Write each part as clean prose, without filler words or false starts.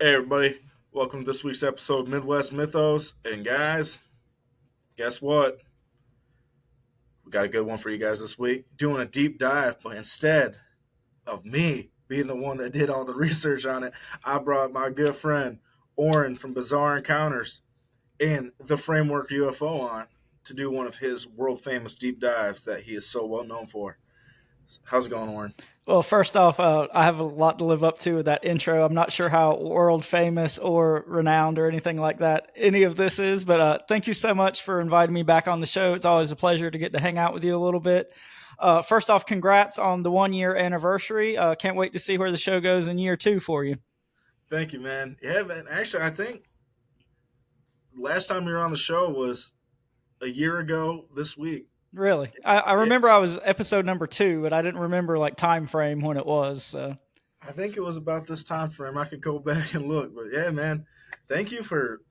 Hey everybody, welcome to this week's episode of Midwest Mythos. And guys, guess what? We got a good one for you guys this week. Doing a deep dive, but instead of me being the one that did all the research on it, I brought my good friend Orin from Bizzare Encounters and the Framework UFO on to do one of his world famous deep dives that he is so well known for. How's it going, Orin? Well, first off, I have a lot to live up to with that intro. I'm not sure how world famous or renowned or anything like that any of this is, but thank you so much for inviting me back on the show. It's always a pleasure to get to hang out with you a little bit. First off, congrats on the 1 year anniversary. Can't wait to see where the show goes in year 2 for you. Thank you, man. Yeah, man. Actually, I think last time you were on the show was a year ago this week. Really? I remember I was episode number 2, but I didn't remember like time frame when it was. So I think it was about this time frame. I could go back and look, but yeah, man, thank you for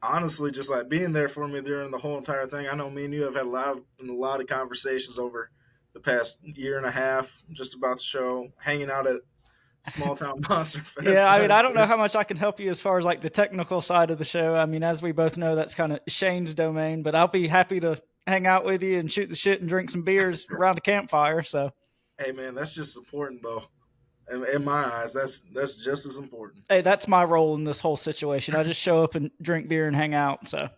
honestly just like being there for me during the whole entire thing. I know me and you have had a lot of conversations over the past year and a half just about the show, hanging out at Small Town Monster Fest. Yeah, I mean, I don't know how much I can help you as far as like the technical side of the show. I mean, as we both know, that's kind of Shane's domain, but I'll be happy to hang out with you and shoot the shit and drink some beers around a campfire. So, hey, man, that's just important though. In my eyes, that's just as important. hey, that's my role in this whole situation. I just show up and drink beer and hang out. So,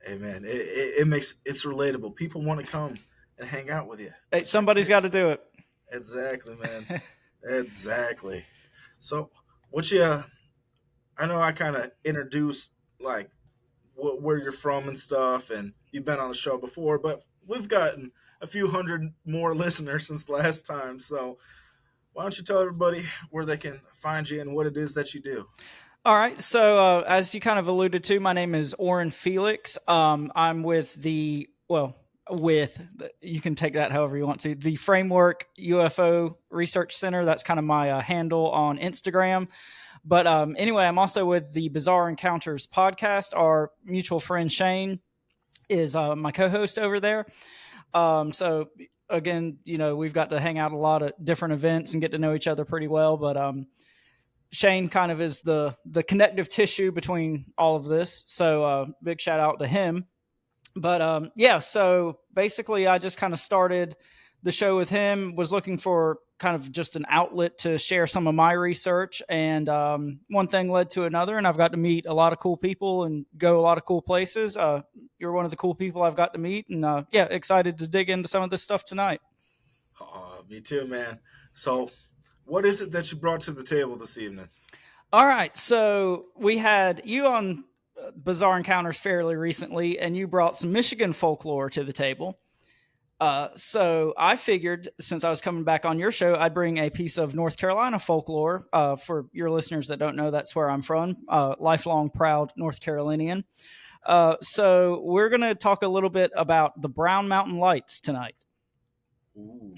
hey, man, it makes it's relatable. People want to come and hang out with you. hey, somebody's got to do it. Exactly, man. Exactly. So, I know I kind of introduced like where you're from and stuff, and you've been on the show before, but we've gotten a few hundred more listeners since last time. So, why don't you tell everybody where they can find you and what it is that you do? All right. So, as you kind of alluded to, my name is Orin Felix. I'm with you can take that however you want to, the Framework UFO Research Center. That's kind of my handle on Instagram. But anyway, I'm also with the Bizzare Encounters podcast. Our mutual friend Shane is my co-host over there. So again, we've got to hang out a lot of different events and get to know each other pretty well. But Shane kind of is the connective tissue between all of this. So big shout out to him. But so basically I just kind of started the show with him, was looking for kind of just an outlet to share some of my research. And one thing led to another, and I've got to meet a lot of cool people and go a lot of cool places. You're one of the cool people I've got to meet, and excited to dig into some of this stuff tonight. Me too, man. So what is it that you brought to the table this evening? All right. So we had you on Bizzare Encounters fairly recently, and you brought some Michigan folklore to the table. So I figured since I was coming back on your show, I'd bring a piece of North Carolina folklore. For your listeners that don't know, that's where I'm from. Lifelong proud North Carolinian. So we're going to talk a little bit about the Brown Mountain Lights tonight. Ooh,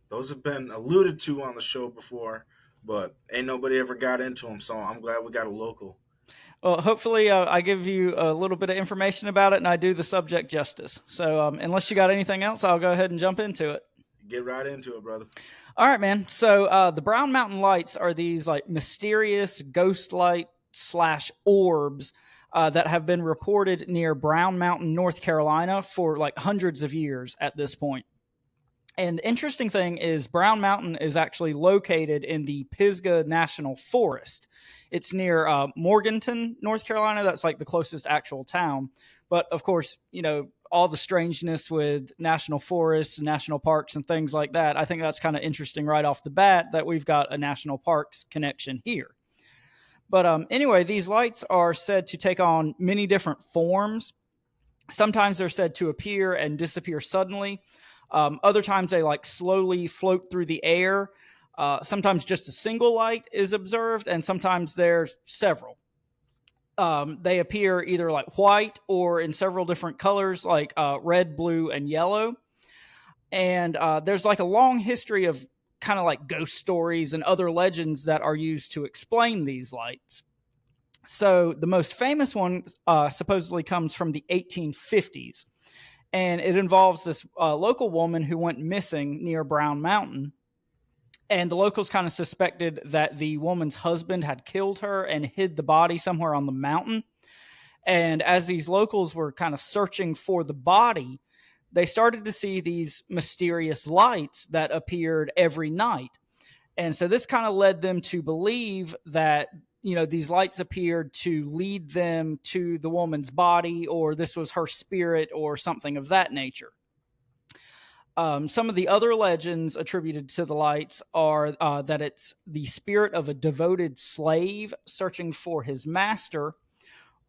those have been alluded to on the show before, but ain't nobody ever got into them. So I'm glad we got a local. Well, hopefully I give you a little bit of information about it and I do the subject justice. So unless you got anything else, I'll go ahead and jump into it. Get right into it, brother. All right, man. So the Brown Mountain Lights are these like mysterious ghost light / orbs that have been reported near Brown Mountain, North Carolina for like hundreds of years at this point. And the interesting thing is Brown Mountain is actually located in the Pisgah National Forest. It's near Morganton, North Carolina. That's like the closest actual town. But of course, all the strangeness with national forests and national parks and things like that, I think that's kind of interesting right off the bat that we've got a national parks connection here. But anyway, these lights are said to take on many different forms. Sometimes they're said to appear and disappear suddenly. Other times they like slowly float through the air. Sometimes just a single light is observed, and sometimes there's several. They appear either like white or in several different colors, like red, blue, and yellow. And there's like a long history of kind of like ghost stories and other legends that are used to explain these lights. So the most famous one supposedly comes from the 1850s. And it involves this local woman who went missing near Brown Mountain. And the locals kind of suspected that the woman's husband had killed her and hid the body somewhere on the mountain. And as these locals were kind of searching for the body, they started to see these mysterious lights that appeared every night. And so this kind of led them to believe that, these lights appeared to lead them to the woman's body, or this was her spirit or something of that nature. Some of the other legends attributed to the lights are that it's the spirit of a devoted slave searching for his master,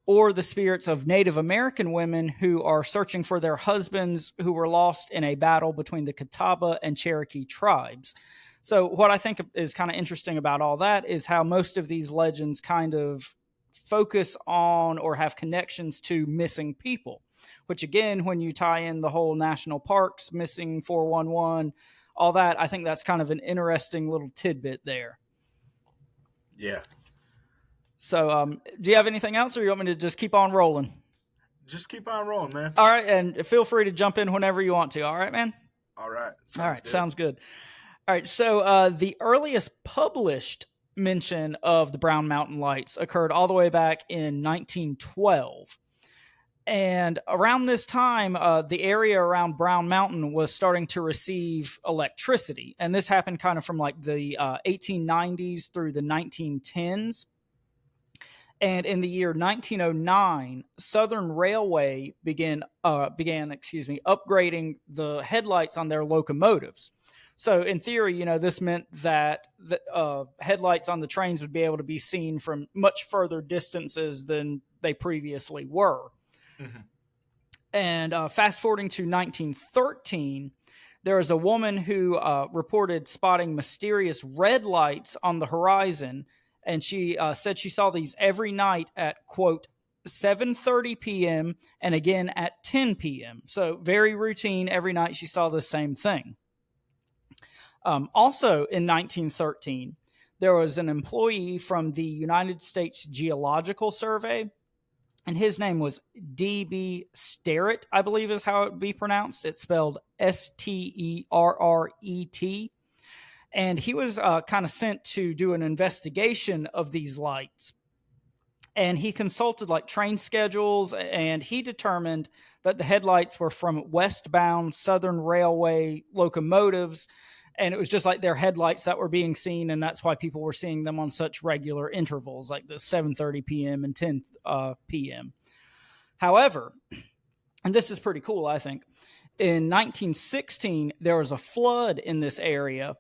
or the spirits of Native American women who are searching for their husbands who were lost in a battle between the Catawba and Cherokee tribes. So what I think is kind of interesting about all that is how most of these legends kind of focus on or have connections to missing people, which again, when you tie in the whole national parks, missing 411, all that, I think that's kind of an interesting little tidbit there. Yeah. So do you have anything else, or you want me to just keep on rolling? Just keep on rolling, man. All right, and feel free to jump in whenever you want to. All right, man? All right. Sounds good. All right, so the earliest published mention of the Brown Mountain Lights occurred all the way back in 1912. And around this time, the area around Brown Mountain was starting to receive electricity. And this happened kind of from like the 1890s through the 1910s. And in the year 1909, Southern Railway began upgrading the headlights on their locomotives. So in theory, this meant that the headlights on the trains would be able to be seen from much further distances than they previously were. Mm-hmm. And fast forwarding to 1913, there was a woman who reported spotting mysterious red lights on the horizon. And she said she saw these every night at, quote, 7:30 p.m. and again at 10 p.m. So very routine. Every night she saw the same thing. Also in 1913, there was an employee from the United States Geological Survey, and his name was D.B. Sterrett, I believe is how it would be pronounced. It's spelled Sterret. And he was kind of sent to do an investigation of these lights. And he consulted like train schedules, and he determined that the headlights were from westbound Southern Railway locomotives. And it was just like their headlights that were being seen, and that's why people were seeing them on such regular intervals, like the 7:30 p.m. and 10 p.m. However, and this is pretty cool, I think, in 1916, there was a flood in this area,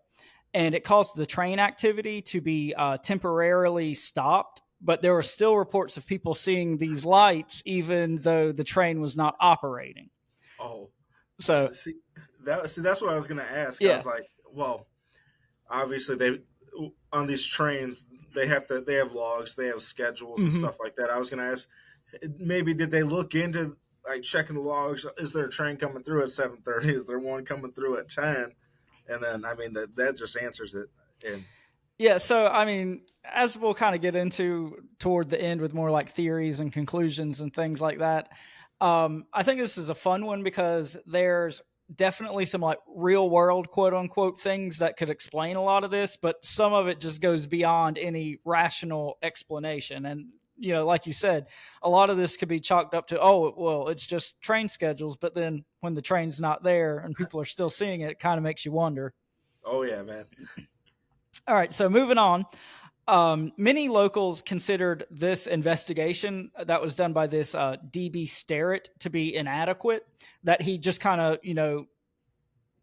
and it caused the train activity to be temporarily stopped. But there were still reports of people seeing these lights, even though the train was not operating. Oh, so that's what I was going to ask. Yeah. I was like, well, obviously they on these trains they have logs, they have schedules and stuff like that. I was going to ask, maybe did they look into like checking the logs? Is there a train coming through at 7:30? Is there one coming through at 10? And then that just answers it. And yeah, so I mean, as we'll kind of get into toward the end with more like theories and conclusions and things like that, I think this is a fun one because there's definitely some like real world quote unquote things that could explain a lot of this, but some of it just goes beyond any rational explanation. And like you said, a lot of this could be chalked up to, oh, well, it's just train schedules. But then when the train's not there and people are still seeing it, it kind of makes you wonder. Oh yeah, man. All right, so moving on. Many locals considered this investigation that was done by this D.B. Sterrett to be inadequate, that he just kind of,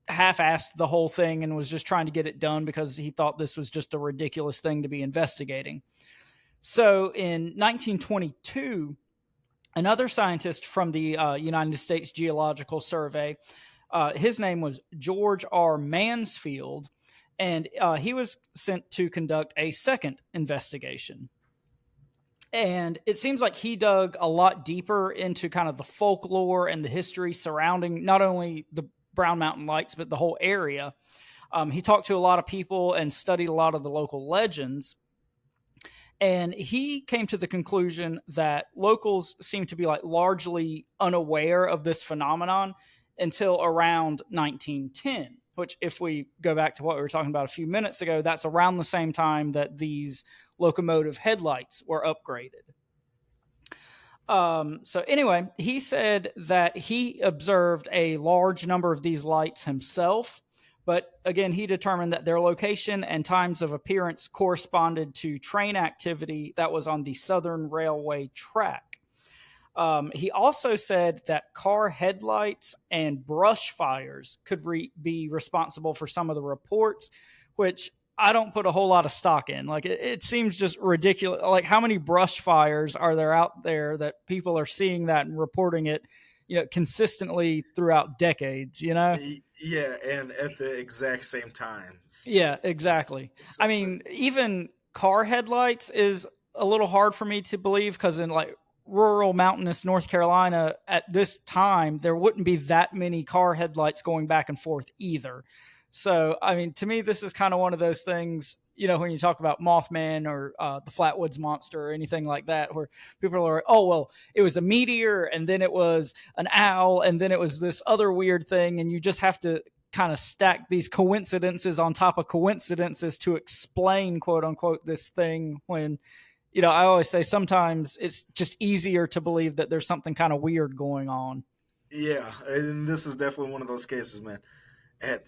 half-assed the whole thing and was just trying to get it done because he thought this was just a ridiculous thing to be investigating. So in 1922, another scientist from the United States Geological Survey, his name was George R. Mansfield, and he was sent to conduct a second investigation. And it seems like he dug a lot deeper into kind of the folklore and the history surrounding not only the Brown Mountain Lights, but the whole area. He talked to a lot of people and studied a lot of the local legends. And he came to the conclusion that locals seem to be like largely unaware of this phenomenon until around 1910. which if we go back to what we were talking about a few minutes ago, that's around the same time that these locomotive headlights were upgraded. So anyway, he said that he observed a large number of these lights himself, but again, he determined that their location and times of appearance corresponded to train activity that was on the Southern Railway track. He also said that car headlights and brush fires could be responsible for some of the reports, which I don't put a whole lot of stock in. Like it seems just ridiculous. Like how many brush fires are there out there that people are seeing that and reporting it, consistently throughout decades, Yeah, and at the exact same times. Yeah, exactly. So, I mean, even car headlights is a little hard for me to believe because in like rural mountainous North Carolina at this time, there wouldn't be that many car headlights going back and forth either. So, I mean, to me, this is kind of one of those things, when you talk about Mothman or the Flatwoods Monster or anything like that, where people are, oh, well, it was a meteor and then it was an owl and then it was this other weird thing. And you just have to kind of stack these coincidences on top of coincidences to explain, quote unquote, this thing when, I always say sometimes it's just easier to believe that there's something kind of weird going on. Yeah, and this is definitely one of those cases, man. And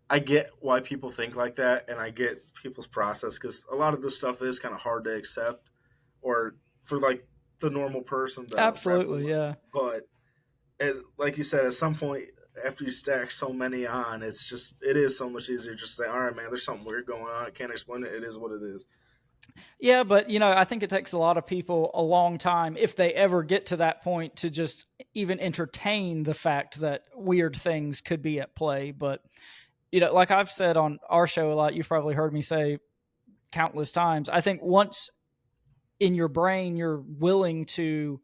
I get why people think like that, and I get people's process because a lot of this stuff is kind of hard to accept, or for like the normal person. Absolutely, yeah. But like you said, at some point after you stack so many on, it is so much easier just to say, all right, man, there's something weird going on. I can't explain it. It is what it is. Yeah, but I think it takes a lot of people a long time, if they ever get to that point, to just even entertain the fact that weird things could be at play. But like I've said on our show a lot, you've probably heard me say countless times, I think once in your brain you're willing to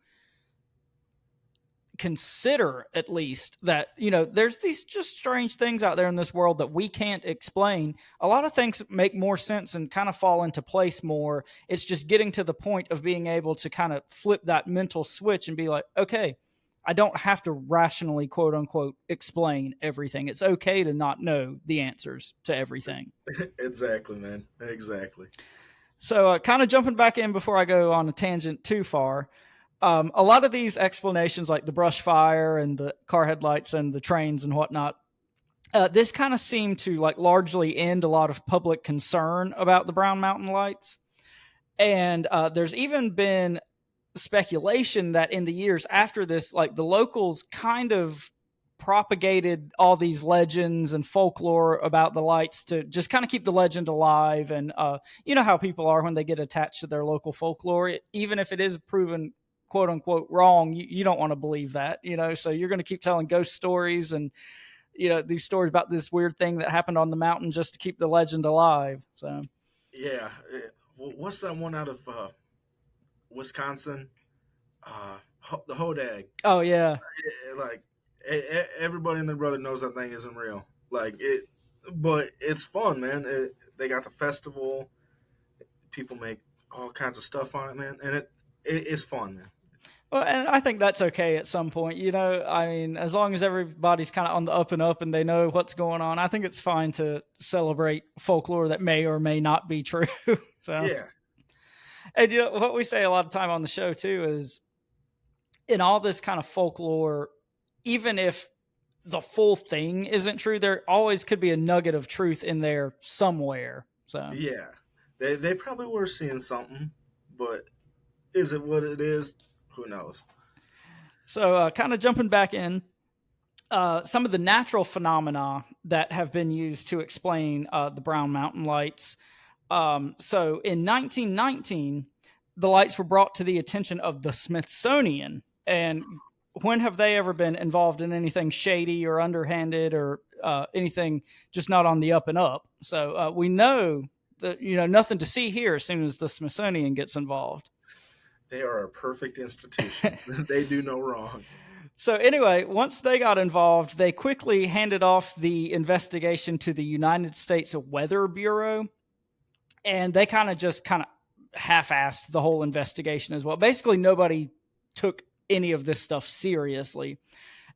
consider at least that there's these just strange things out there in this world that we can't explain, a lot of things make more sense and kind of fall into place more. It's just getting to the point of being able to kind of flip that mental switch and be like, okay, I don't have to rationally, quote unquote, explain everything. It's okay to not know the answers to everything. Exactly, man. Exactly. So kind of jumping back in before I go on a tangent too far, a lot of these explanations, like the brush fire and the car headlights and the trains and whatnot, this kind of seemed to like largely end a lot of public concern about the Brown Mountain Lights. And there's even been speculation that in the years after this, like the locals kind of propagated all these legends and folklore about the lights to just kind of keep the legend alive. And you know how people are when they get attached to their local folklore, even if it is proven quote unquote wrong, you don't want to believe that, so you're going to keep telling ghost stories and these stories about this weird thing that happened on the mountain just to keep the legend alive. So yeah, what's that one out of Wisconsin? The Hodag. Oh yeah. Like everybody and their brother knows that thing isn't real. Like it, but it's fun, man. They got the festival. People make all kinds of stuff on it, man, and it's fun, man. Well, and I think that's okay at some point, I mean, as long as everybody's kind of on the up and up and they know what's going on, I think it's fine to celebrate folklore that may or may not be true. So yeah. And what we say a lot of time on the show too is in all this kind of folklore, even if the full thing isn't true, there always could be a nugget of truth in there somewhere. So yeah, they probably were seeing something, but is it what it is? Who knows? So kind of jumping back in, some of the natural phenomena that have been used to explain the Brown Mountain Lights. So in 1919, the lights were brought to the attention of the Smithsonian. And when have they ever been involved in anything shady or underhanded or anything just not on the up and up? So we know that, nothing to see here as soon as the Smithsonian gets involved. They are a perfect institution. They do no wrong. So anyway, once they got involved, they quickly handed off the investigation to the United States Weather Bureau. And they kind of half-assed the whole investigation as well. Basically, nobody took any of this stuff seriously.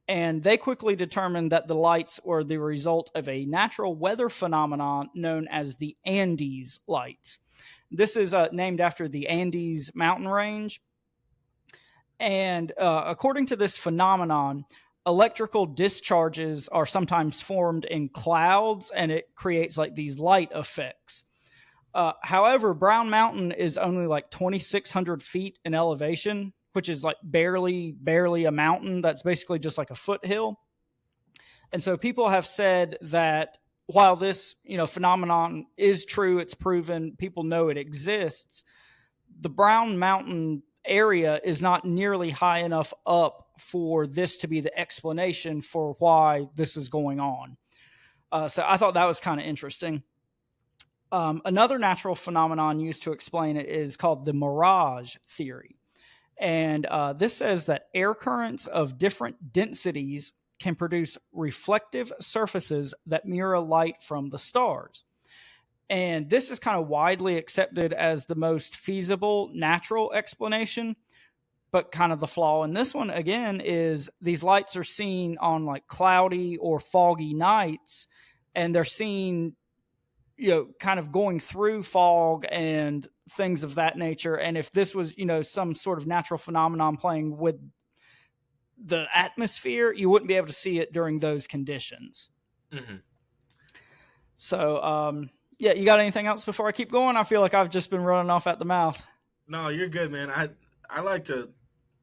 And they quickly determined that the lights were the result of a natural weather phenomenon known as the Andes lights. This is named after the Andes mountain range. And according to this phenomenon, electrical discharges are sometimes formed in clouds, and it creates like these light effects. However, Brown Mountain is only like 2,600 feet in elevation, which is like barely a mountain. That's basically just like a foothill. And so people have said that while this, phenomenon is true, it's proven, people know it exists, the Brown Mountain area is not nearly high enough up for this to be the explanation for why this is going on. So I thought that was kind of interesting. Another natural phenomenon used to explain it is called the mirage theory. And this says that air currents of different densities can produce reflective surfaces that mirror light from the stars. And this is kind of widely accepted as the most feasible natural explanation. But kind of the flaw in this one, again, is these lights are seen on like cloudy or foggy nights, and they're seen, kind of going through fog and things of that nature. And if this was, some sort of natural phenomenon playing with the atmosphere, you wouldn't be able to see it during those conditions. Mm-hmm. So, yeah, you got anything else before I keep going? I feel like I've just been running off at the mouth. No, you're good, man. I like to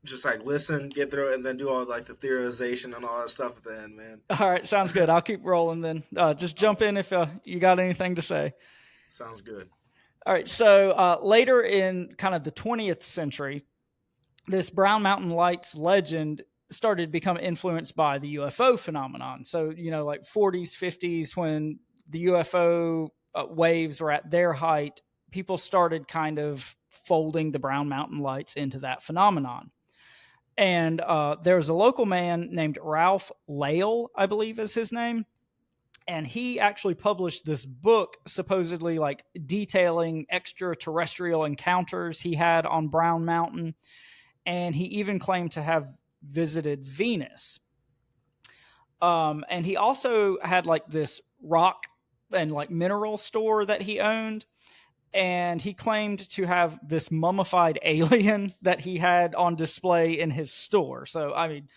just like listen, get through it, and then do all like the theorization and all that stuff at the end, man. All right, sounds good. I'll keep rolling then. Just jump in if you got anything to say. Sounds good. All right, so later in kind of the 20th century, this Brown Mountain Lights legend started to become influenced by the UFO phenomenon. So, like 40s, 50s, when the UFO waves were at their height, people started kind of folding the Brown Mountain Lights into that phenomenon. And there was a local man named Ralph Lale, I believe is his name. And he actually published this book supposedly like detailing extraterrestrial encounters he had on Brown Mountain. And he even claimed to have visited Venus. And he also had like this rock and like mineral store that he owned. And he claimed to have this mummified alien that he had on display in his store. So, I mean,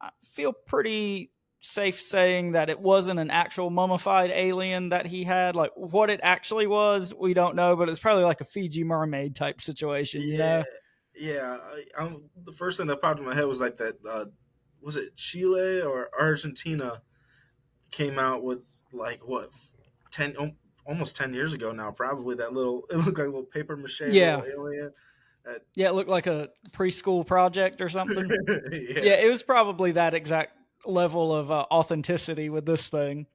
I feel pretty safe saying that it wasn't an actual mummified alien that he had. Like, what it actually was, we don't know, but it's probably like a Fiji mermaid type situation, Yeah. The first thing that popped in my head was like that. Was it Chile or Argentina came out with like what 10 almost 10 years ago now, probably, that little, it looked like a little paper mache little alien. Yeah, it looked like a preschool project or something. Yeah. Yeah, it was probably that exact level of authenticity with this thing.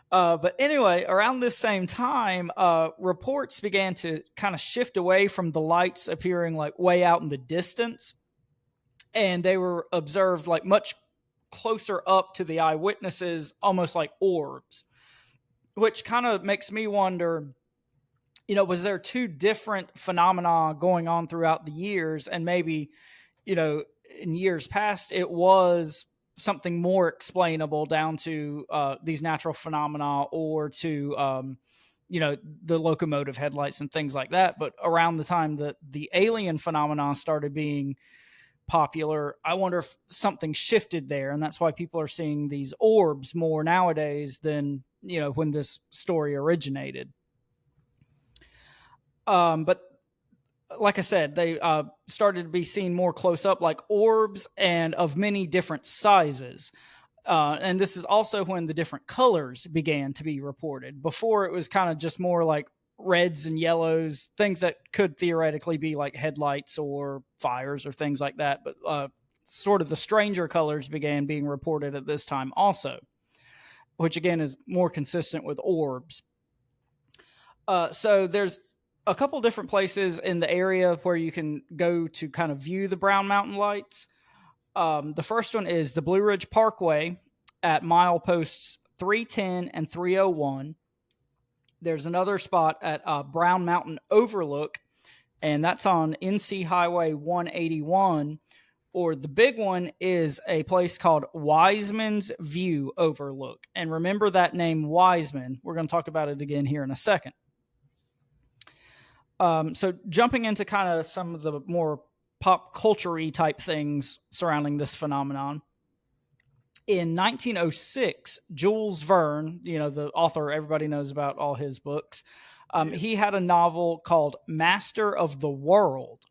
But anyway, around this same time, reports began to kind of shift away from the lights appearing like way out in the distance, and they were observed like much closer up to the eyewitnesses, almost like orbs, which kind of makes me wonder, was there two different phenomena going on throughout the years? And maybe, in years past, it was something more explainable down to these natural phenomena or to, the locomotive headlights and things like that. But around the time that the alien phenomena started being popular, I wonder if something shifted there. And that's why people are seeing these orbs more nowadays than, when this story originated. But like I said, they started to be seen more close up, like orbs, and of many different sizes. And this is also when the different colors began to be reported. Before, it was kind of just more like reds and yellows, things that could theoretically be like headlights or fires or things like that. But sort of the stranger colors began being reported at this time also, which again is more consistent with orbs. So there's a couple different places in the area where you can go to kind of view the Brown Mountain Lights. The first one is the Blue Ridge Parkway at mileposts 310 and 301. There's another spot at Brown Mountain Overlook, and that's on NC Highway 181, or the big one is a place called Wiseman's View Overlook. And remember that name, Wiseman. We're going to talk about it again here in a second. So jumping into kind of some of the more pop culture-y type things surrounding this phenomenon. In 1906, Jules Verne, the author everybody knows about all his books, he had a novel called Master of the World.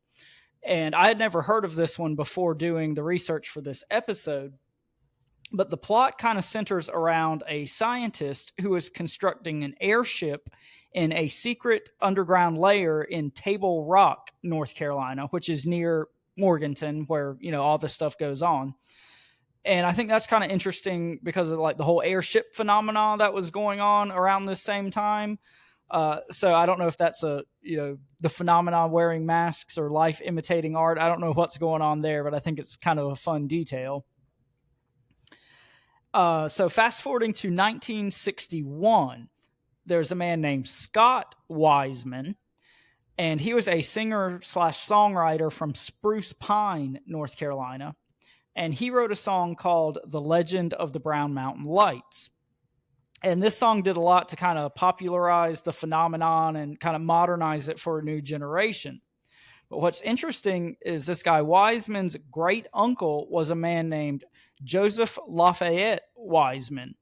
And I had never heard of this one before doing the research for this episode. But the plot kind of centers around a scientist who is constructing an airship in a secret underground layer in Table Rock, North Carolina, which is near Morganton, where, all this stuff goes on. And I think that's kind of interesting because of like the whole airship phenomenon that was going on around this same time. So I don't know if that's the phenomenon wearing masks or life imitating art. I don't know what's going on there, but I think it's kind of a fun detail. So fast forwarding to 1961, there's a man named Scott Wiseman, and he was a singer/songwriter from Spruce Pine, North Carolina. And he wrote a song called The Legend of the Brown Mountain Lights. And this song did a lot to kind of popularize the phenomenon and kind of modernize it for a new generation. But what's interesting is this guy Wiseman's great uncle was a man named Joseph Lafayette Wiseman.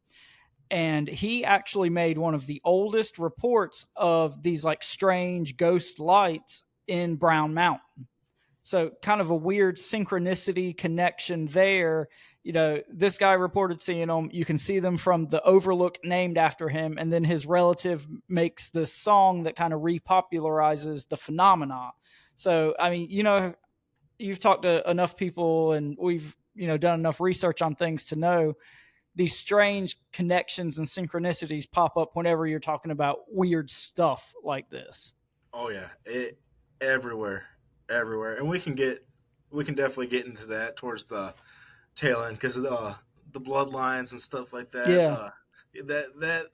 And he actually made one of the oldest reports of these like strange ghost lights in Brown Mountain. So kind of a weird synchronicity connection there. This guy reported seeing them. You can see them from the overlook named after him. And then his relative makes this song that kind of repopularizes the phenomena. So, I mean, you've talked to enough people and we've, done enough research on things to know these strange connections and synchronicities pop up whenever you're talking about weird stuff like this. Oh yeah, everywhere, and we can definitely get into that towards the tail end because of the bloodlines and stuff like that. Yeah,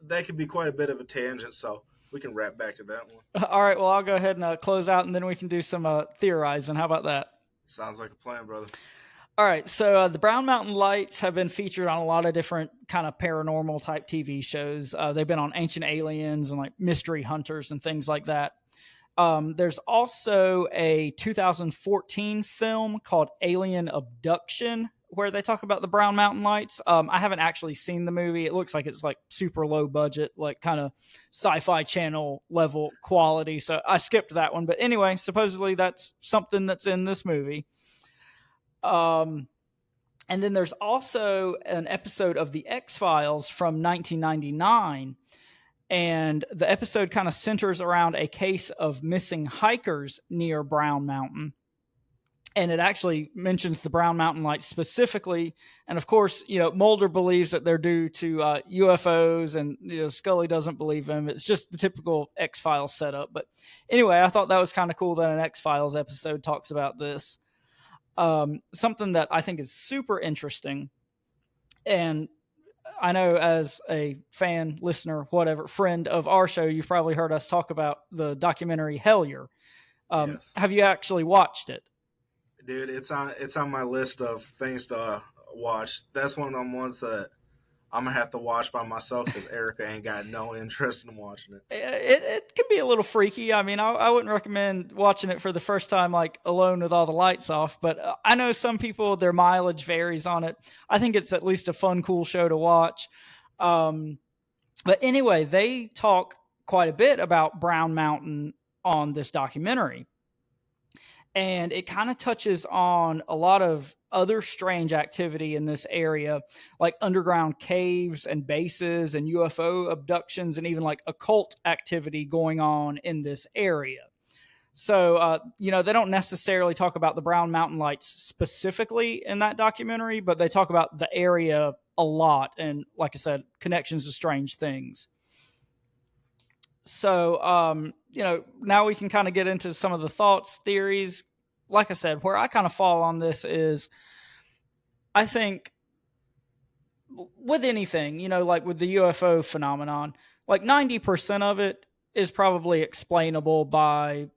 that could be quite a bit of a tangent, so we can wrap back to that one. All right, well, I'll go ahead and close out, and then we can do some theorizing. How about that? Sounds like a plan, brother. All right, so the Brown Mountain Lights have been featured on a lot of different kind of paranormal type TV shows. They've been on Ancient Aliens and like Mystery Hunters and things like that. There's also a 2014 film called Alien Abduction where they talk about the Brown Mountain Lights. I haven't actually seen the movie. It looks like it's like super low budget, like kind of Sci-Fi Channel level quality. So I skipped that one. But anyway, supposedly that's something that's in this movie. And then there's also an episode of The X-Files from 1999. And the episode kind of centers around a case of missing hikers near Brown Mountain. And it actually mentions the Brown Mountain Lights specifically. And of course, Mulder believes that they're due to UFOs, and Scully doesn't believe him. It's just the typical X-Files setup. But anyway, I thought that was kind of cool that an X-Files episode talks about this. Something that I think is super interesting, and I know as a fan, listener, whatever, friend of our show, you've probably heard us talk about the documentary Hellier. Yes. Have you actually watched it? Dude, it's on my list of things to watch. That's one of them ones that I'm gonna have to watch by myself because Erica ain't got no interest in watching it. It can be a little freaky. I mean, I wouldn't recommend watching it for the first time, like alone with all the lights off. But I know some people, their mileage varies on it. I think it's at least a fun, cool show to watch. But anyway, they talk quite a bit about Brown Mountain on this documentary. And it kind of touches on a lot of other strange activity in this area, like underground caves and bases and UFO abductions and even like occult activity going on in this area. So, they don't necessarily talk about the Brown Mountain Lights specifically in that documentary, but they talk about the area a lot. And like I said, connections to strange things. So, now we can kind of get into some of the thoughts, theories. Like I said, where I kind of fall on this is I think with anything, like with the UFO phenomenon, like 90% of it is probably explainable by,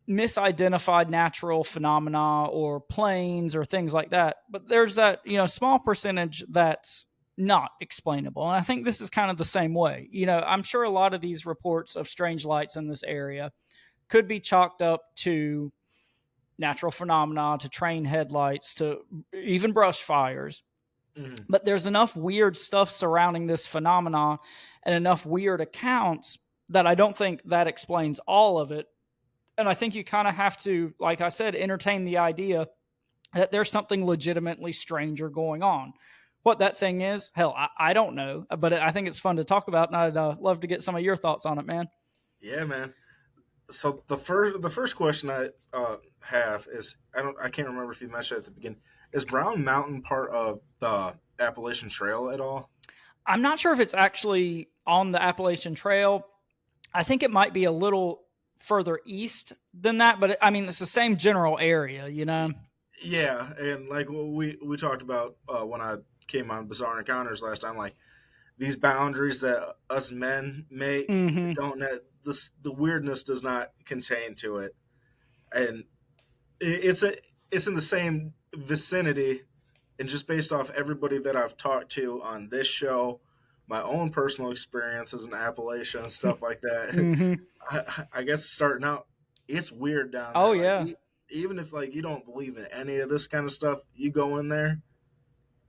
misidentified natural phenomena or planes or things like that. But there's that, small percentage that's not explainable. And I think this is kind of the same way. I'm sure a lot of these reports of strange lights in this area could be chalked up to natural phenomena, to train headlights, to even brush fires. Mhm. But there's enough weird stuff surrounding this phenomena and enough weird accounts that I don't think that explains all of it. And I think you kind of have to, like I said, entertain the idea that there's something legitimately stranger going on. What that thing is, hell, I don't know, but I think it's fun to talk about, and I'd love to get some of your thoughts on it, man. Yeah, man. So the first question I have is I can't remember if you mentioned at the beginning. Is Brown Mountain part of the Appalachian Trail at all? I'm not sure if it's actually on the Appalachian Trail. I think it might be a little further east than that, but I mean, it's the same general area, you know? Yeah, and like we talked about when I came on Bizzare Encounters last time, like these boundaries that us men make Mm-hmm. don't the weirdness does not contain to it, and it's in the same vicinity, and just based off everybody that I've talked to on this show, my own personal experiences in Appalachia and stuff like that, Mm-hmm. I guess starting out, it's weird down Oh, there. Like yeah. even if like you don't believe in any of this kind of stuff, you go in there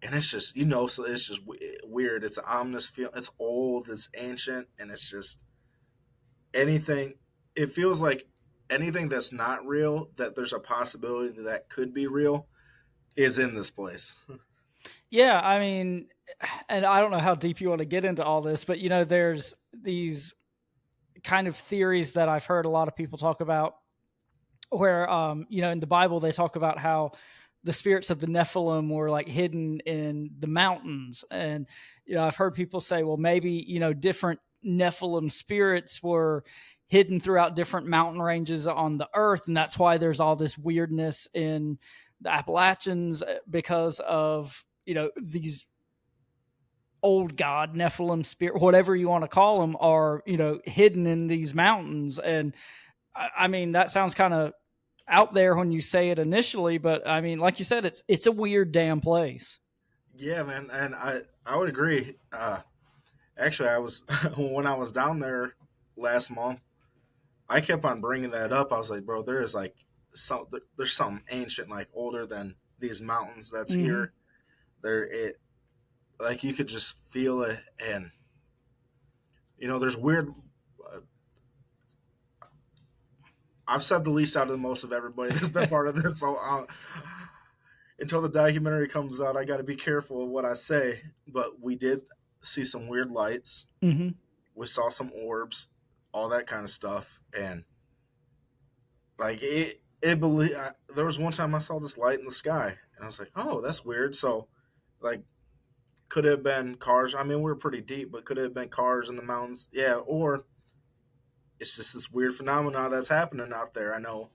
and it's just so it's just weird. It's an ominous feel. It's old. It's ancient, and it's just anything. It feels like anything that's not real that there's a possibility that, that could be real is in this place. Yeah, I mean, and I don't know how deep you want to get into all this, but there's these kind of theories that I've heard a lot of people talk about where in the Bible they talk about how the spirits of the Nephilim were like hidden in the mountains. And I've heard people say, well, maybe different Nephilim spirits were hidden throughout different mountain ranges on the earth, and that's why there's all this weirdness in the Appalachians because of these old god Nephilim spirit, whatever you want to call them, are hidden in these mountains. And I mean, that sounds kind of out there when you say it initially, but I mean, like you said, it's a weird damn place. Yeah, man, and I would agree. Actually, I was when I was down there last month, I kept on bringing that up. I was like, bro, there is like there's something ancient, like older than these mountains that's Mm-hmm. here. There it like you could just feel it, and there's weird. Uh, I've said the least out of the most of everybody that's been part of this, so until the documentary comes out, I got to be careful of what I say. But we did see some weird lights. Mm-hmm. We saw some orbs, all that kind of stuff, and like there was one time I saw this light in the sky, and I was like, "Oh, that's weird." So, like, could it have been cars? I mean, we were pretty deep, but could it have been cars in the mountains? Yeah, or it's just this weird phenomena that's happening out there. I know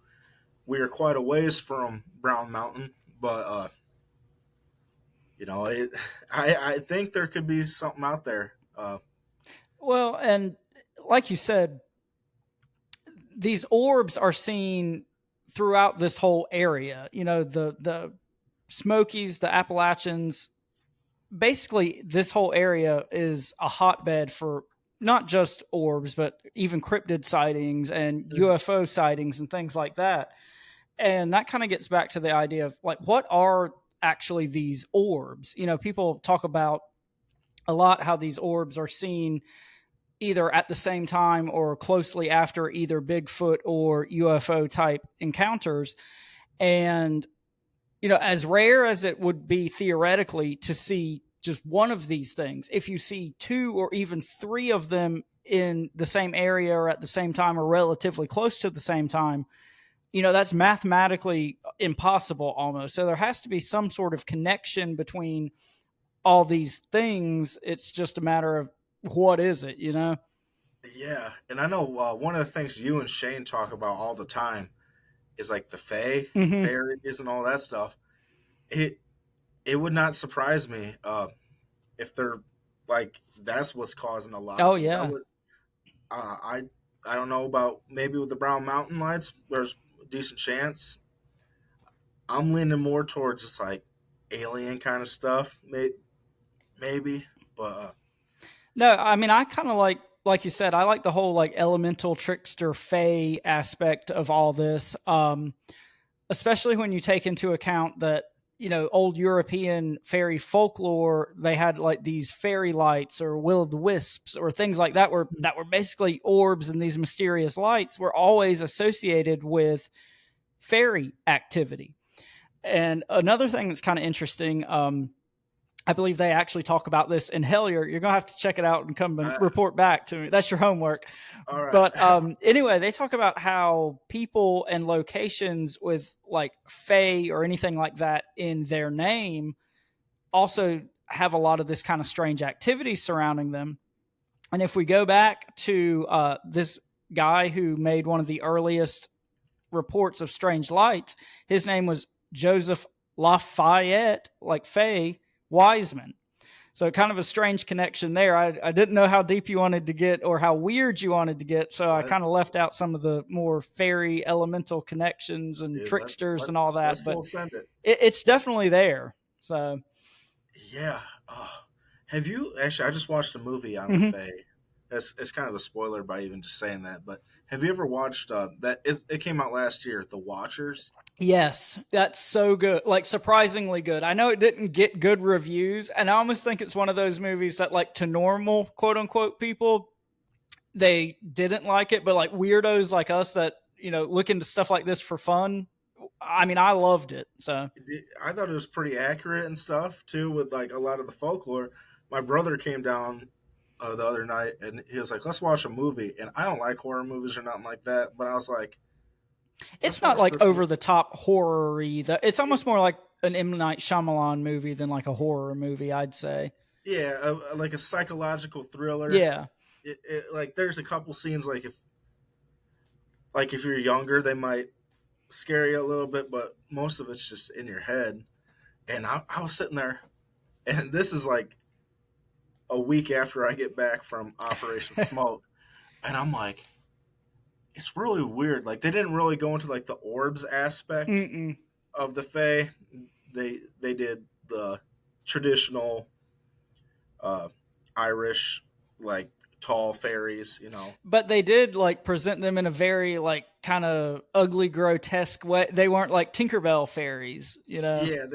we are quite a ways from Brown Mountain, but it. I think there could be something out there. Well, and like you said, these orbs are seen throughout this whole area. The Smokies, the Appalachians, basically this whole area is a hotbed for not just orbs, but even cryptid sightings and UFO sightings and things like that. And that kind of gets back to the idea of like, what are actually these orbs? People talk about a lot how these orbs are seen either at the same time or closely after either Bigfoot or UFO type encounters. And, as rare as it would be theoretically to see just one of these things, if you see two or even three of them in the same area or at the same time or relatively close to the same time, that's mathematically impossible almost. So there has to be some sort of connection between all these things. It's just a matter of what is it? Yeah, and I know one of the things you and Shane talk about all the time is like the Mm-hmm. fairies, and all that stuff. It it would not surprise me if they're like that's what's causing a lot Oh, of these. yeah. I don't know about maybe with the Brown Mountain Lights. There's decent chance. I'm leaning more towards just like alien kind of stuff, maybe. But No, I mean, I kind of like you said, I like the whole like elemental trickster fae aspect of all this. Especially when you take into account that old European fairy folklore, they had like these fairy lights or will o' the wisps or things like that were basically orbs, and these mysterious lights were always associated with fairy activity. And another thing that's kind of interesting, I believe they actually talk about this in Hellier. You're going to have to check it out and come and I, report back to me. That's your homework. all right. But anyway, they talk about how people and locations with like Fae or anything like that in their name also have a lot of this kind of strange activity surrounding them. And if we go back to this guy who made one of the earliest reports of strange lights, his name was Joseph Lafayette, like Faye Wiseman. So kind of a strange connection there. I didn't know how deep you wanted to get or how weird you wanted to get, so I kind of left out some of the more fairy elemental connections and Dude, tricksters and all that. let's But full send it. it's definitely there. So Yeah. Have you actually? I just watched a movie on the mhm. Fae. It's kind of a spoiler by even just saying that. But have you ever watched that? It came out last year. The Watchers. Yes, that's so good. Like surprisingly good. I know it didn't get good reviews, and I almost think it's one of those movies that like to normal quote unquote people, they didn't like it, but like weirdos like us that, look into stuff like this for fun. I mean, I loved it. So I thought it was pretty accurate and stuff too, with like a lot of the folklore. My brother came down the other night and he was like, "Let's watch a movie." And I don't like horror movies or nothing like that, but I was like, it's "Let's not watch like this movie." over the top horror-y. It's almost more like an M. Night Shyamalan movie than like a horror movie, I'd say. Yeah, like a psychological thriller. Yeah. Like there's a couple scenes like if you're younger, they might scare you a little bit, but most of it's just in your head. And I was sitting there, and this is like a week after I get back from Operation Smoke, and I'm like, it's really weird. Like they didn't really go into like the orbs aspect Mm-mm. of the Fae. They did the traditional uh, Irish like tall fairies. But they did like present them in a very like kind of ugly, grotesque way. They weren't like Tinkerbell fairies. Yeah,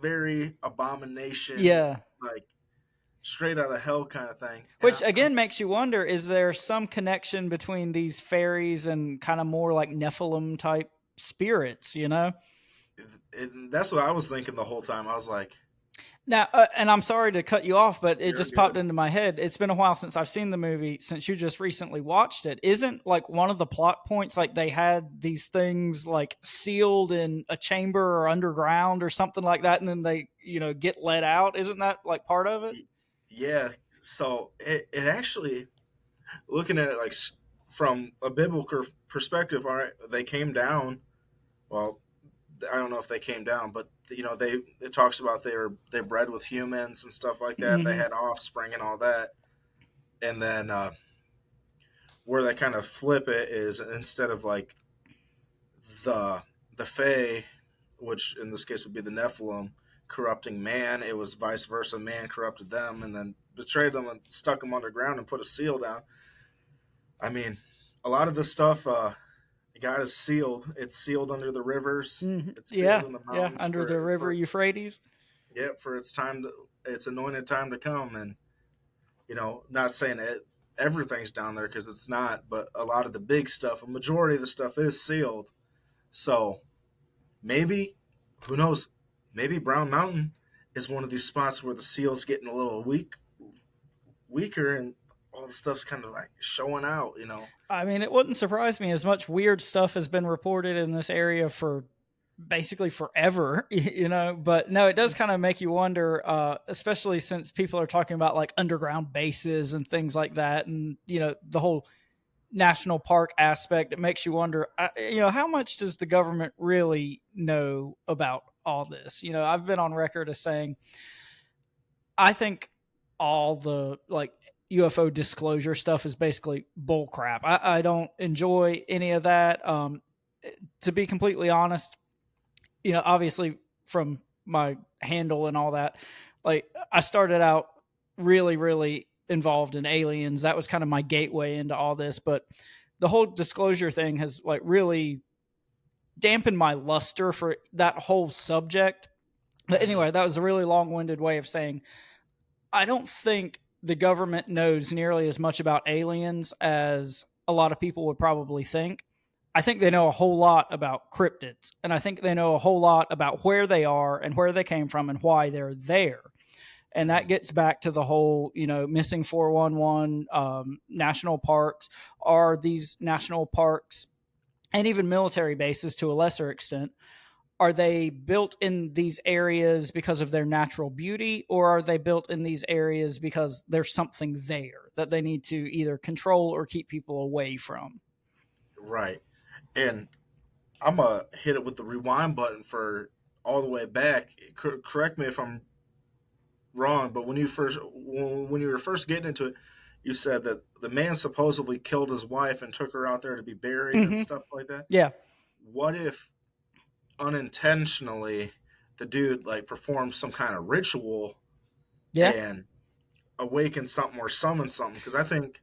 very abomination, Yeah. like straight out of hell kind of thing. And Which again makes you wonder, is there some connection between these fairies and kind of more like Nephilim type spirits? and that's what I was thinking the whole time. I was like, Now, and I'm sorry to cut you off, but it "You're just popped good." into my head. It's been a while since I've seen the movie, since you just recently watched it. Isn't like one of the plot points like they had these things like sealed in a chamber or underground or something like that, and then they, get let out? Isn't that like part of it? Yeah. So it actually, looking at it like from a biblical perspective, all right, they came down. Well, I don't know if they came down, but it talks about they bred with humans and stuff like that. They Mm-hmm. had offspring and all that, and then where they kind of flip it is instead of like the the Fae, which in this case would be the Nephilim, corrupting man, it was vice versa. Man corrupted them and then betrayed them and stuck them underground and put a seal down. I mean, a lot of this stuff, God is sealed. It's sealed under the rivers. Mm-hmm. It's sealed Yeah, in the yeah, mountains under the river Euphrates. for its anointed time to come. And not saying that everything's down there because it's not, but a lot of the big stuff, a majority of the stuff is sealed. So maybe, who knows? Maybe Brown Mountain is one of these spots where the seal's getting a little weaker, and all the stuff's kind of like showing out. I mean, it wouldn't surprise me, as much weird stuff has been reported in this area for basically forever, but no, it does kind of make you wonder, especially since people are talking about like underground bases and things like that. And, the whole national park aspect, it makes you wonder, how much does the government really know about all this? I've been on record as saying, I think all the like UFO disclosure stuff is basically bull crap. I don't enjoy any of that. to be completely honest, obviously from my handle and all that, like I started out really, really involved in aliens. That was kind of my gateway into all this. But the whole disclosure thing has like really dampened my luster for that whole subject. But Mhm. anyway, that was a really long winded way of saying I don't think the government knows nearly as much about aliens as a lot of people would probably think. I think they know a whole lot about cryptids, and I think they know a whole lot about where they are and where they came from and why they're there. And that Mhm. gets back to the whole, missing 411 national parks. Are these national parks and even military bases to a lesser extent, are they built in these areas because of their natural beauty, or are they built in these areas because there's something there that they need to either control or keep people away from? Right. And I'm gonna hit it with the rewind button for all the way back. Correct me if I'm wrong, but when you were first getting into it, you said that the man supposedly killed his wife and took her out there to be buried and Mm-hmm. stuff like that. Yeah. What if unintentionally the dude like performed some kind of ritual Yeah. and awakened something or summoned something? Because I think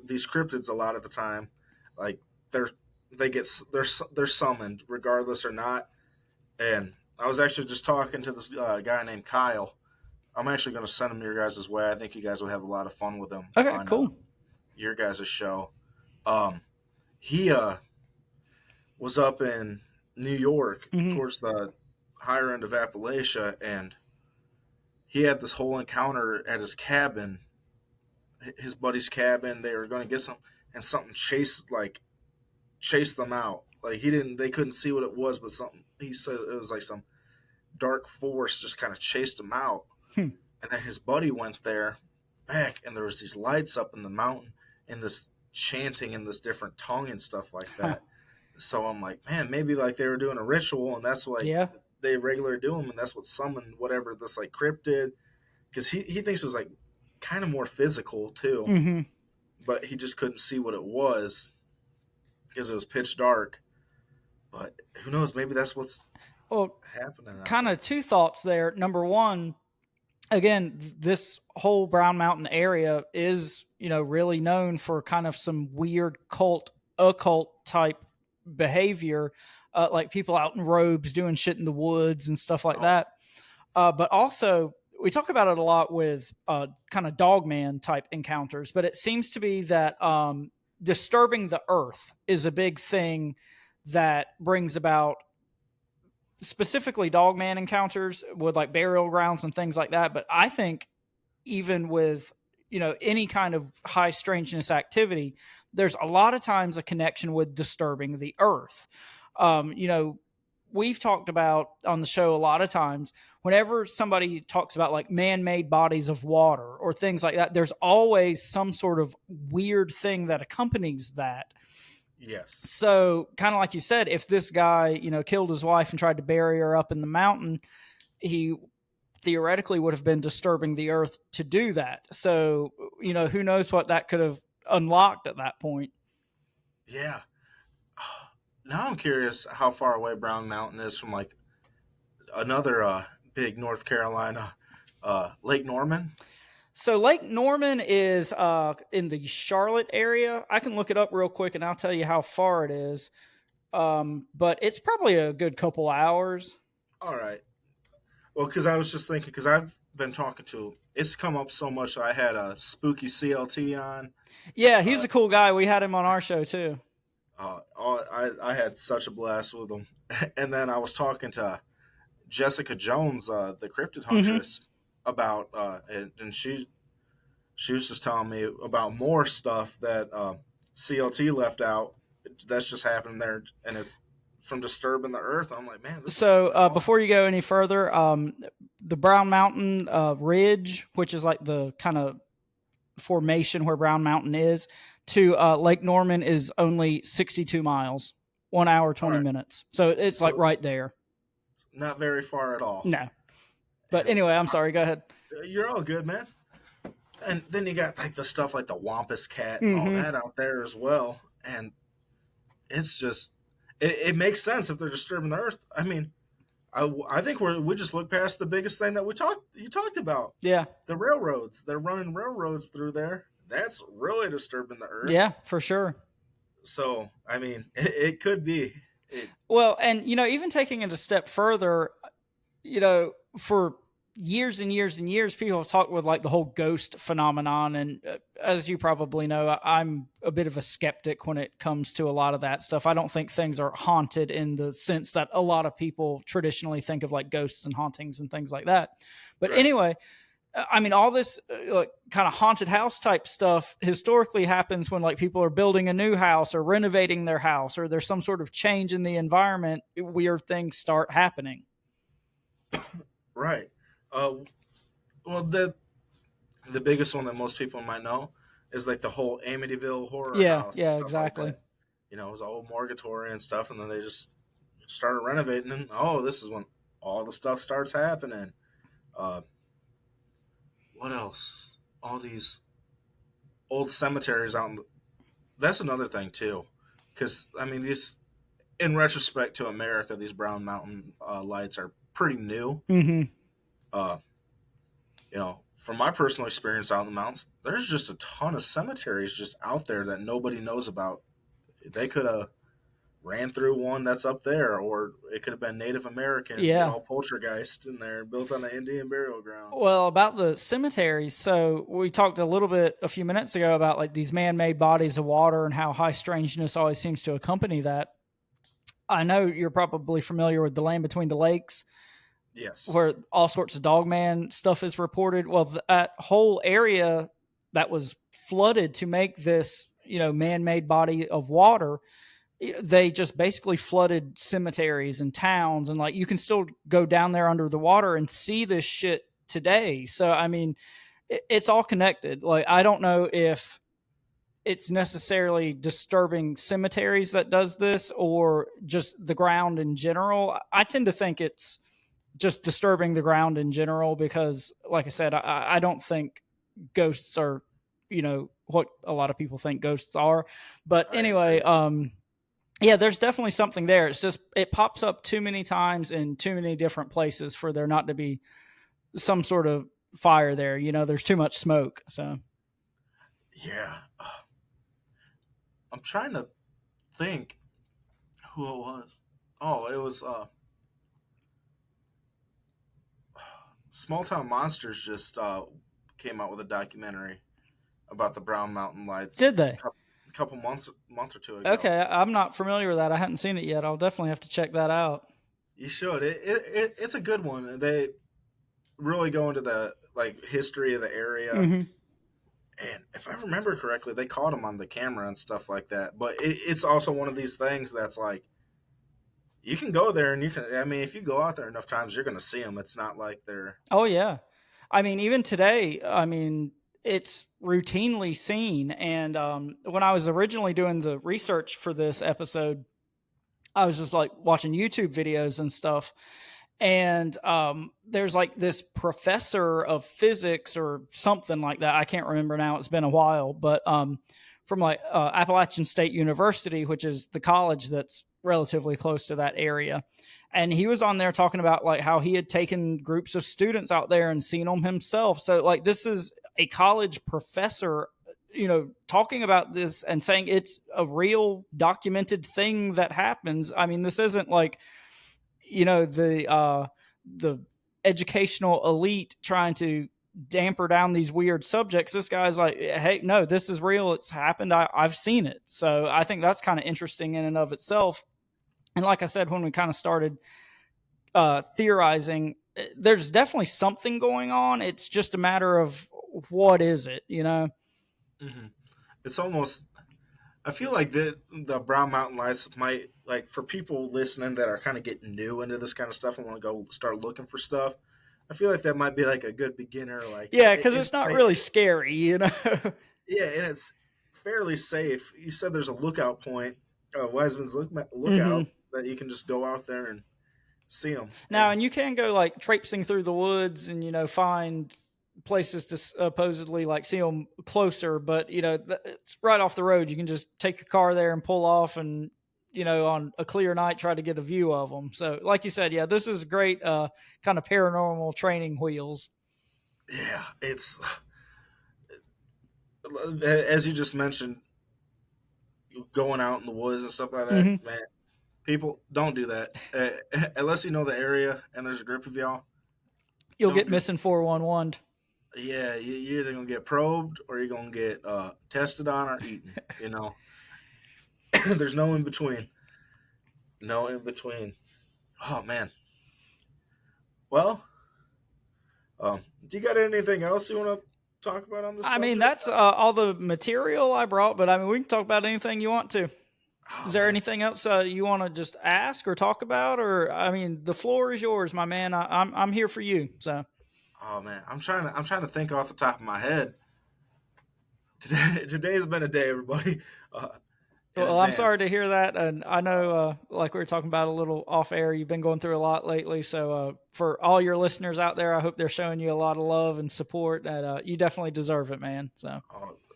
these cryptids a lot of the time, like they're they're summoned regardless or not. And I was actually just talking to this guy named Kyle. I'm actually going to send him your guys' way. I think you guys will have a lot of fun with him Okay, on cool. your guys' show. Um, he was up in New York Mm-hmm. towards the higher end of Appalachia, and he had this whole encounter at his cabin, his buddy's cabin. They were going to get some, and something chased them out. Like they couldn't see what it was, but something. He said it was like some dark force just kind of chased him out. Hmm. And then his buddy went there back, and there was these lights up in the mountain and this chanting in this different tongue and stuff like Huh. that. So I'm like, man, maybe like they were doing a ritual, and that's like Yeah. they regularly do them, and that's what summoned whatever this like cryptid. Because he thinks it was like kind of more physical too, Mm-hmm. but he just couldn't see what it was because it was pitch dark. But who knows? Maybe that's what's Well, happening out kind there. of two thoughts there. Number one, again, this whole Brown Mountain area is, really known for kind of some weird occult type behavior, like people out in robes doing shit in the woods and stuff like Oh, that. But also, we talk about it a lot with kind of dogman type encounters, but it seems to be that disturbing the earth is a big thing that brings about specifically dogman encounters with like burial grounds and things like that. But I think even with any kind of high strangeness activity, there's a lot of times a connection with disturbing the earth. um, you know we've talked about on the show a lot of times whenever somebody talks about like man-made bodies of water or things like that, there's always some sort of weird thing that accompanies that. yes. So kind of like you said, if this guy killed his wife and tried to bury her up in the mountain, he theoretically would have been disturbing the earth to do that. So, who knows what that could have unlocked at that point. Yeah. Now I'm curious how far away Brown Mountain is from like another big North Carolina, Lake Norman. So Lake Norman is in the Charlotte area. I can look it up real quick and I'll tell you how far it is. But it's probably a good couple hours. All right. Well, because I was just thinking, because I've been talking to, it's come up so much. I had a spooky CLT on. Yeah, he's Uh, a cool guy. We had him on our show too. I had such a blast with him. And then I was talking to Jessica Jones, the cryptid Mm-hmm. huntress, about, and she was just telling me about more stuff that CLT left out. That's just happening there, and it's from disturbing the earth. I'm like, man, this is So kind of fun. before you go any further, the Brown Mountain Ridge, which is like the kind of formation where Brown Mountain is, to Lake Norman is only 62 miles, 1 hour, All 20 right, minutes. So it's like so right there. not very far at all. No. But And anyway, I'm sorry. Go ahead. you're all good, man. And then you got like the stuff like the Wampus cat and all Mm-hmm. that out there as well. And it's just it makes sense if they're disturbing the earth. I mean, I think we just look past the biggest thing that you talked about. Yeah. The railroads. They're running railroads through there. That's really disturbing the earth. Yeah, for sure. So, I mean, it could be. It, Well, and even taking it a step further, for years and years and years, people have talked with like the whole ghost phenomenon. And as you probably know, I'm a bit of a skeptic when it comes to a lot of that stuff. I don't think things are haunted in the sense that a lot of people traditionally think of like ghosts and hauntings and things like that. But right. anyway, I mean, all this like kind of haunted house type stuff historically happens when like people are building a new house or renovating their house, or there's some sort of change in the environment. Weird things start happening. Right. Well, the biggest one that most people might know is like the whole Amityville horror Yeah, house. yeah, Stuff like exactly. that. You know, it was all morgatory and stuff, and then they just started renovating, and this is when all the stuff starts happening. Uh, what else? All these old cemeteries out. That's another thing too, because I mean, these in retrospect to America, these Brown Mountain lights are pretty new. Mm-hmm. Uh, from my personal experience out in the mountains, there's just a ton of cemeteries just out there that nobody knows about. They could have ran through one that's up there, or it could have been Native American, Yeah. all poltergeist in there, built on an Indian burial ground. Well, about the cemeteries, so we talked a little bit a few minutes ago about like these man-made bodies of water and how high strangeness always seems to accompany that. I know you're probably familiar with the Land Between the Lakes, Yes. where all sorts of dogman stuff is reported. Well, that whole area that was flooded to make this, man-made body of water, they just basically flooded cemeteries and towns, and like you can still go down there under the water and see this shit today. So I mean, it's all connected. Like I don't know if it's necessarily disturbing cemeteries that does this or just the ground in general. I tend to think it's just disturbing the ground in general because, like I said, I don't think ghosts are, what a lot of people think ghosts are. But anyway, yeah, there's definitely something there. It's just it pops up too many times in too many different places for there not to be some sort of fire there. There's too much smoke. So yeah, I'm trying to think who it was. Oh, it was Small Town Monsters just came out with a documentary about the Brown Mountain Lights did they? A couple month or two ago. Okay, I'm not familiar with that. I hadn't seen it yet. I'll definitely have to check that out. You should. It's a good one. They really go into the like history of the area. Mm-hmm. And if I remember correctly, they caught him on the camera and stuff like that. But it's also one of these things that's like you can go there and you can. I mean, if you go out there enough times, you're going to see them. It's not like they're. Oh yeah, I mean, even today, I mean, it's routinely seen. And when I was originally doing the research for this episode, I was just like watching YouTube videos and stuff. And there's like this professor of physics or something like that. I can't remember now. It's been a while, but from like Appalachian State University, which is the college that's relatively close to that area. And he was on there talking about like how he had taken groups of students out there and seen them himself. So like this is a college professor, talking about this and saying it's a real documented thing that happens. I mean, this isn't like, the educational elite trying to damper down these weird subjects. This guy's like, hey, no, this is real. It's happened. I've seen it. So I think that's kind of interesting in and of itself. And like I said, when we kind of started theorizing, there's definitely something going on. It's just a matter of what is it, Mm-hmm. It's almost. I feel like the Brown Mountain Lights might like for people listening that are kind of getting new into this kind of stuff and want to go start looking for stuff. I feel like that might be like a good beginner. Like yeah, because it's not really scary, Yeah, and it's fairly safe. You said there's a lookout point, Wiseman's lookout, that you can just go out there and see them. Now, and you can go like traipsing through the woods and find places to supposedly like see them closer, but it's right off the road. You can just take your car there and pull off and on a clear night, try to get a view of them. So, like you said, yeah, this is great kind of paranormal training wheels. Yeah, it's as you just mentioned, going out in the woods and stuff like that. Mm-hmm. Man, people don't do that unless you know the area and there's a group of y'all. You'll Don't get do. missing 411. Yeah, you're either gonna get probed or you're gonna get tested on or eaten. There's no in between. No in between. Oh man. Well, do you got anything else you want to talk about on this I mean, subject? that's all the material I brought, but I mean, we can talk about anything you want to. Oh Is there man. anything else you want to just ask or talk about? Or I mean, the floor is yours, my man. I'm here for you. So, Oh man. I'm trying to think off the top of my head. Today's been a day, everybody. Uh, in well, I'm sorry advance. to hear that, and I know, like we were talking about a little off air, you've been going through a lot lately. So, for all your listeners out there, I hope they're showing you a lot of love and support. That you definitely deserve it, man. So,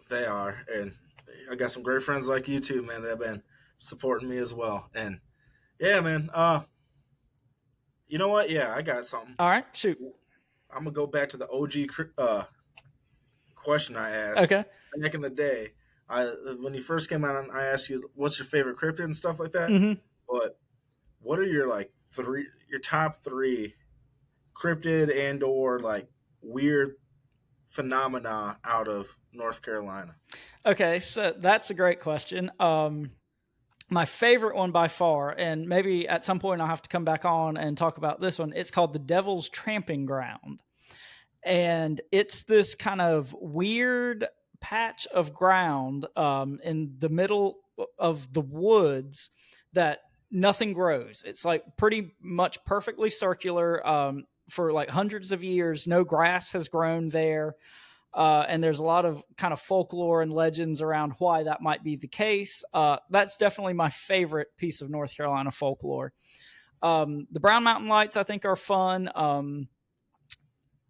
They are, and I got some great friends like you too, man. That have been supporting me as well. And yeah, man. You know what? Yeah, I got something. all right, shoot. I'm gonna go back to the OG question I asked Okay. back in the day. I When you first came out, I asked you what's your favorite cryptid and stuff like that. Mm-hmm. But what are your your top three cryptid and or like weird phenomena out of North Carolina? Okay, so that's a great question. My favorite one by far, and maybe at some point I'll have to come back on and talk about this one. It's called the Devil's Tramping Ground. And it's this kind of weird patch of ground in the middle of the woods that nothing grows. It's like pretty much perfectly circular. For like hundreds of years, no grass has grown there. And there's a lot of kind of folklore and legends around why that might be the case. That's definitely my favorite piece of North Carolina folklore. The Brown Mountain Lights, I think, are fun.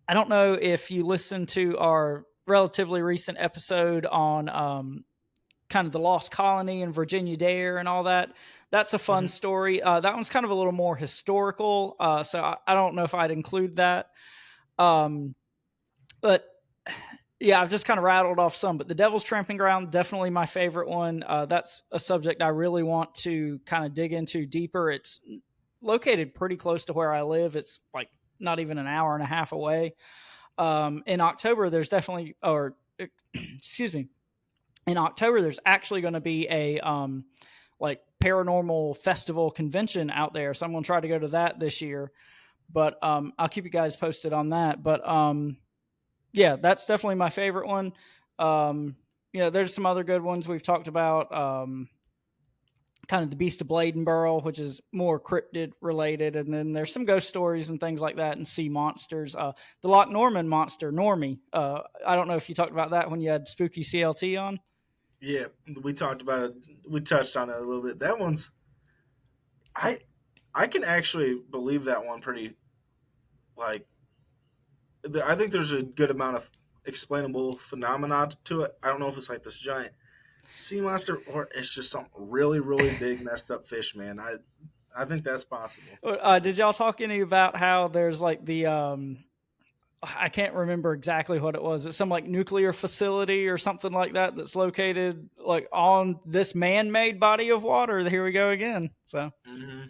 I don't know if you listened to our relatively recent episode on kind of the Lost Colony and Virginia Dare and all that. That's a fun Mm-hmm. story. That one's kind of a little more historical, so I don't know if I'd include that. Um, but yeah, I've just kind of rattled off some, but the Devil's Tramping Ground, definitely my favorite one. That's a subject I really want to kind of dig into deeper. It's located pretty close to where I live. It's like not even an hour and a half away. In October, there's definitely, or excuse me, in October, there's actually going to be a like paranormal festival convention out there. So I'm going to try to go to that this year, but I'll keep you guys posted on that. But yeah, that's definitely my favorite one. There's some other good ones we've talked about. Kind of the Beast of Bladenboro, which is more cryptid related, and then there's some ghost stories and things like that, and sea monsters. The Loch Norman monster, Normie. I don't know if you talked about that when you had Spooky CLT on. Yeah, we talked about it. We touched on it a little bit. That one's I I can actually believe that one pretty like I think there's a good amount of explainable phenomena to it. I don't know if it's like this giant sea monster or it's just some really really big messed up fish, man. I think that's possible. Did y'all talk any about how there's like the I can't remember exactly what it was. It's some like nuclear facility or something like that that's located like on this man-made body of water. Here we go again. So, Hmm.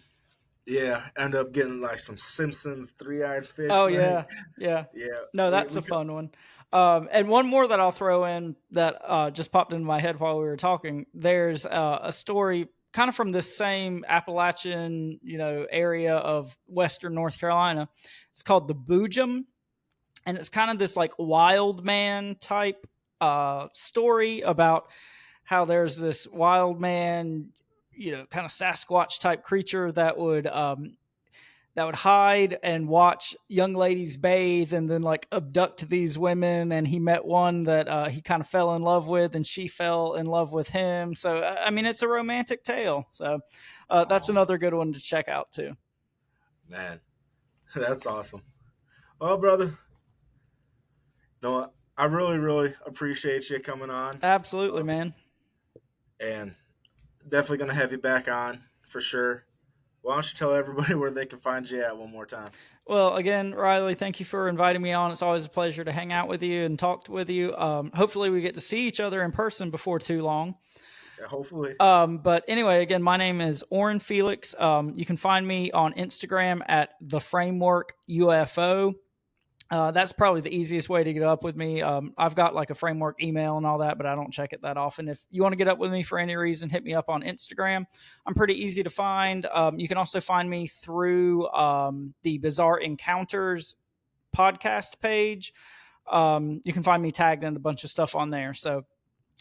Yeah, end up getting like some Simpsons three-eyed fish, oh man. yeah, yeah. Yeah, No, we that's we a fun one. And one more that I'll throw in that just popped into my head while we were talking. There's a story kind of from this same Appalachian, area of Western North Carolina. It's called the Boojum, and it's kind of this like wild man type story about how there's this wild man, kind of Sasquatch type creature that would hide and watch young ladies bathe and then like abduct these women. And he met one that he kind of fell in love with, and she fell in love with him. So I mean, it's a romantic tale. So that's oh another good one to check out too. man, that's awesome. Well, brother, no, I really really appreciate you coming on, Absolutely, uh, man. and definitely going to have you back on for sure. Why don't you tell everybody where they can find you at one more time? Well, again, Riley, thank you for inviting me on. It's always a pleasure to hang out with you and talk with you. Hopefully, we get to see each other in person before too long. Yeah, hopefully. But anyway, again, my name is Orin Felix. You can find me on Instagram at the Framework UFO. That's probably the easiest way to get up with me. I've got like a Framework email and all that, but I don't check it that often. If you want to get up with me for any reason, hit me up on Instagram. I'm pretty easy to find. You can also find me through the Bizzare Encounters podcast page. You can find me tagged in a bunch of stuff on there. So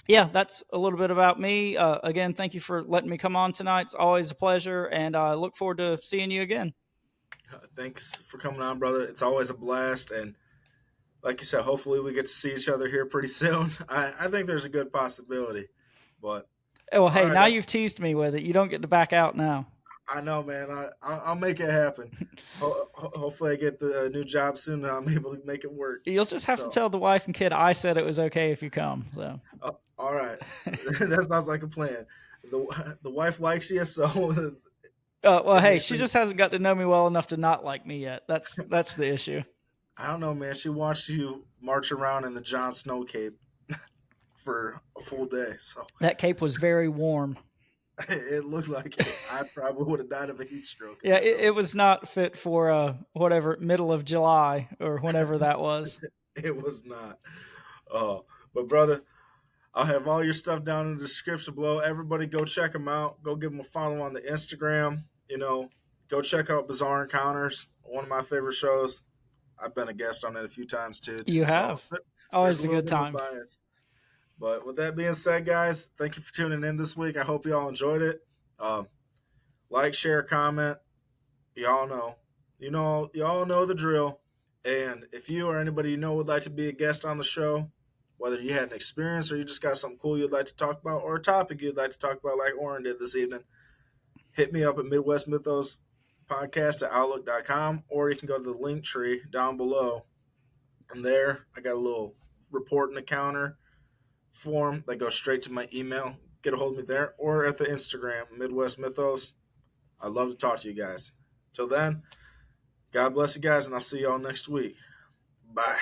yeah, that's a little bit about me. Again, thank you for letting me come on tonight. It's always a pleasure, and I look forward to seeing you again. Thanks for coming on, brother. It's always a blast. And like you said, hopefully we get to see each other here pretty soon. I think there's a good possibility. But well, hey, right, now you've teased me with it. You don't get to back out now. I know, man. I'll make it happen. Hopefully, I get the new job soon, and I'm able to make it work. You'll just have to tell the wife and kid I said it was okay if you come. So, all right, that sounds like a plan. The wife likes you, so. Well, hey, she just hasn't got to know me well enough to not like me yet. That's the issue. I don't know, man. She watched you march around in the Jon Snow cape for a full day. So that cape was very warm. It looked like it. I probably would have died of a heat stroke. Yeah, it was not fit for whatever middle of July or whenever that was. It was not. But brother, I'll have all your stuff down in the description below. Everybody go check them out. Go give them a follow on the Instagram. Go check out Bizzare Encounters, one of my favorite shows. I've been a guest on it a few times too. You have. Always a good time. But with that being said, guys, thank you for tuning in this week. I hope you all enjoyed it. Like, share, comment. Y'all know. Y'all know the drill. And if you or anybody you know would like to be a guest on the show, whether you had an experience or you just got something cool you'd like to talk about or a topic you'd like to talk about like Orin did this evening, hit me up at Midwest Mythos Podcast at Outlook.com, or you can go to the Linktree down below. And there, I got a little report and encounter form that goes straight to my email. Get a hold of me there, or at the Instagram, Midwest Mythos. I'd love to talk to you guys. Till then, God bless you guys, and I'll see y'all next week. Bye.